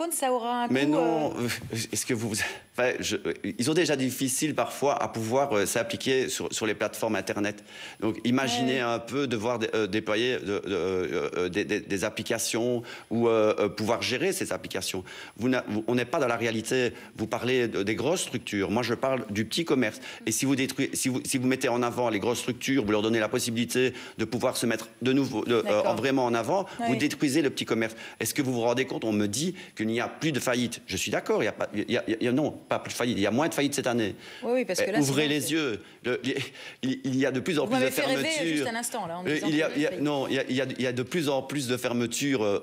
smartphone, ça aura un coût... Mais non, est-ce que vous... Enfin, ils ont déjà difficile parfois à pouvoir s'appliquer sur les plateformes Internet. Donc imaginez un peu devoir déployer des applications ou pouvoir gérer ces applications. On n'est pas dans la réalité. Vous parlez des grosses structures. Moi, je parle du petit commerce. Et si vous mettez en avant les grosses structures, vous leur donnez la possibilité de pouvoir se mettre de nouveau vraiment en avant, vous détruisez le petit commerce. Est-ce que vous vous rendez compte? On me dit qu'il n'y a plus de faillite. Je suis d'accord. Non, pas plus de faillite. Il y a moins de faillite cette année. Oui, parce que là, ouvrez les yeux. Il y a de plus en plus de fermetures. Vous m'avez fait rêver juste un instant là. Il y a de plus en plus de fermetures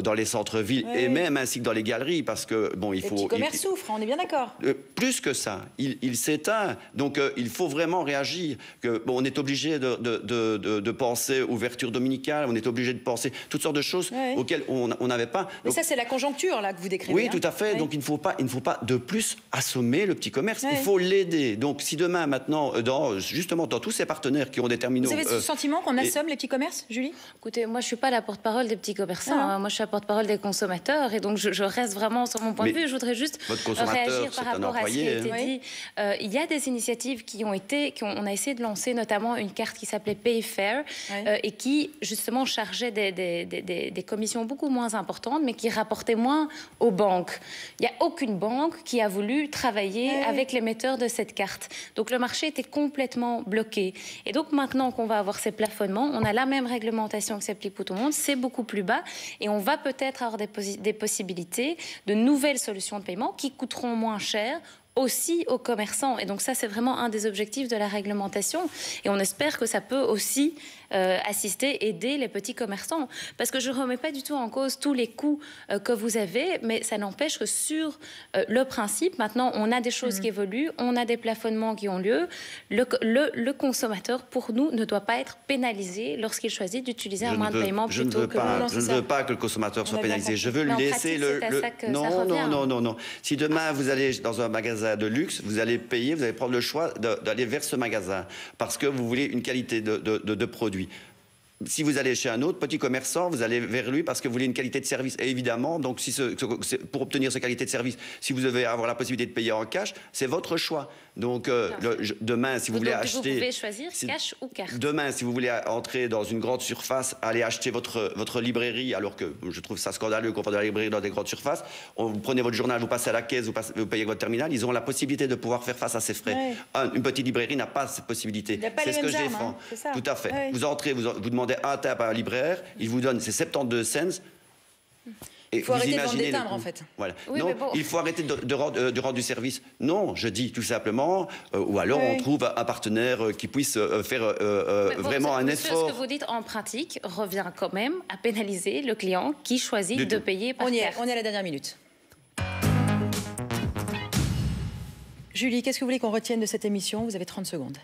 dans les centres-villes et même ainsi que dans les galeries, parce que bon, il faut. Les petits commerces souffrent. On est bien d'accord. Plus que ça, il s'éteint. Donc il faut vraiment réagir. On est obligé de penser ouverture dominicale. On est obligé de penser toutes sortes de choses auxquelles on n'avait pas. Mais ça, c'est la conjoncture là que vous décrivez. Oui, tout à fait. Donc il ne faut pas de plus assommer le petit commerce. Il faut l'aider. Donc si demain, maintenant, justement dans tous ces partenaires qui ont des terminaux... Vous avez ce sentiment qu'on assomme les petits commerces, Julie? Écoutez, moi je suis pas la porte-parole des petits commerçants. Moi je suis la porte-parole des consommateurs et donc je reste vraiment sur mon point de vue. Je voudrais juste réagir par rapport à ce qui a été dit. Il y a des initiatives on a essayé de lancer notamment une carte qui s'appelait Payfair et qui justement chargeait des commissions beaucoup moins importantes mais qui rapportait moins aux banques. Il n'y a aucune banque qui a voulu travailler avec l'émetteur de cette carte. Donc le marché était complètement bloqué. Et donc maintenant qu'on va avoir ces plafonnements, on a la même réglementation qui s'applique pour tout le monde, c'est beaucoup plus bas et on va peut-être avoir des possibilités de nouvelles solutions de paiement qui coûteront moins cher aussi aux commerçants. Et donc ça, c'est vraiment un des objectifs de la réglementation. Et on espère que ça peut aussi aider les petits commerçants. Parce que je ne remets pas du tout en cause tous les coûts que vous avez, mais ça n'empêche que sur le principe, maintenant, on a des choses qui évoluent, on a des plafonnements qui ont lieu. Le consommateur, pour nous, ne doit pas être pénalisé lorsqu'il choisit d'utiliser un moyen de paiement plutôt que... Je ne veux pas que le consommateur soit pénalisé. Je veux lui laisser Non. Si demain, vous allez dans un magasin de luxe, vous allez payer, vous allez prendre le choix d'aller vers ce magasin parce que vous voulez une qualité de produit. Si vous allez chez un autre petit commerçant, vous allez vers lui parce que vous voulez une qualité de service. Et évidemment, donc, pour obtenir cette qualité de service, si vous devez avoir la possibilité de payer en cash, c'est votre choix. Donc, demain, si vous voulez acheter... Vous pouvez choisir cash ou carte. Demain, si vous voulez entrer dans une grande surface, aller acheter votre librairie, alors que je trouve ça scandaleux qu'on fasse de la librairie dans des grandes surfaces, vous prenez votre journal, vous passez à la caisse, vous payez avec votre terminal, ils ont la possibilité de pouvoir faire face à ces frais. Une petite librairie n'a pas cette possibilité. C'est ce que je défends. Tout à fait. Vous entrez, vous demandez un tab à un libraire, il vous donne ses 72 cents. Il faut arrêter de vendre des timbres, en fait. Voilà. Oui, non, il faut arrêter de rendre du service. Non, je dis tout simplement, ou alors on trouve un partenaire qui puisse faire vraiment un effort. Ce que vous dites en pratique revient quand même à pénaliser le client qui choisit de payer par carte. On est à la dernière minute. Julie, qu'est-ce que vous voulez qu'on retienne de cette émission? Vous avez 30 secondes.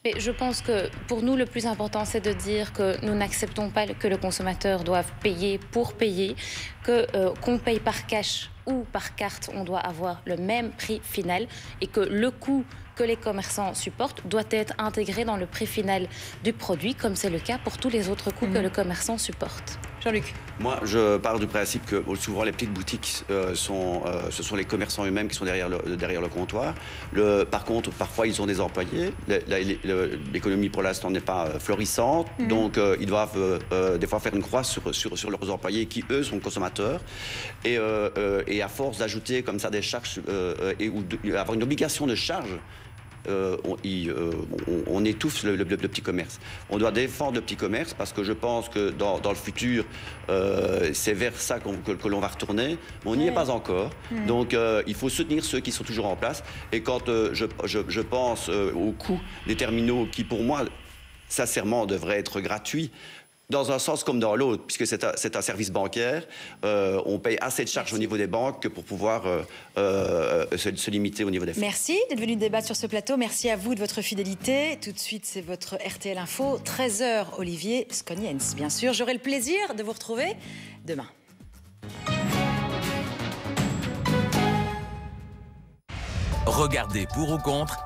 Mais je pense que pour nous, le plus important, c'est de dire que nous n'acceptons pas que le consommateur doive payer pour payer, qu'on paye par cash ou par carte, on doit avoir le même prix final et que le coût que les commerçants supportent doit être intégré dans le prix final du produit, comme c'est le cas pour tous les autres coûts que le commerçant supporte. Jean-Luc. Moi, je pars du principe que souvent les petites boutiques, ce sont les commerçants eux-mêmes qui sont derrière le comptoir. Par contre, parfois, ils ont des employés. L'économie, pour l'instant, n'est pas florissante. Donc, ils doivent des fois faire une croix sur leurs employés qui, eux, sont consommateurs. Et à force d'ajouter comme ça des charges ou avoir une obligation de charge, on étouffe le petit commerce. On doit défendre le petit commerce parce que je pense que dans le futur, c'est vers ça que l'on va retourner. Mais on n'y est pas encore. Donc, il faut soutenir ceux qui sont toujours en place. Et quand je pense au coût des terminaux qui, pour moi, sincèrement, devraient être gratuits, dans un sens comme dans l'autre, puisque c'est un service bancaire, on paye assez de charges au niveau des banques que pour pouvoir se limiter au niveau des frais. Merci d'être venu débattre sur ce plateau. Merci à vous de votre fidélité. Tout de suite, c'est votre RTL Info, 13h, Olivier Skoniens. Bien sûr, j'aurai le plaisir de vous retrouver demain. Regardez pour ou contre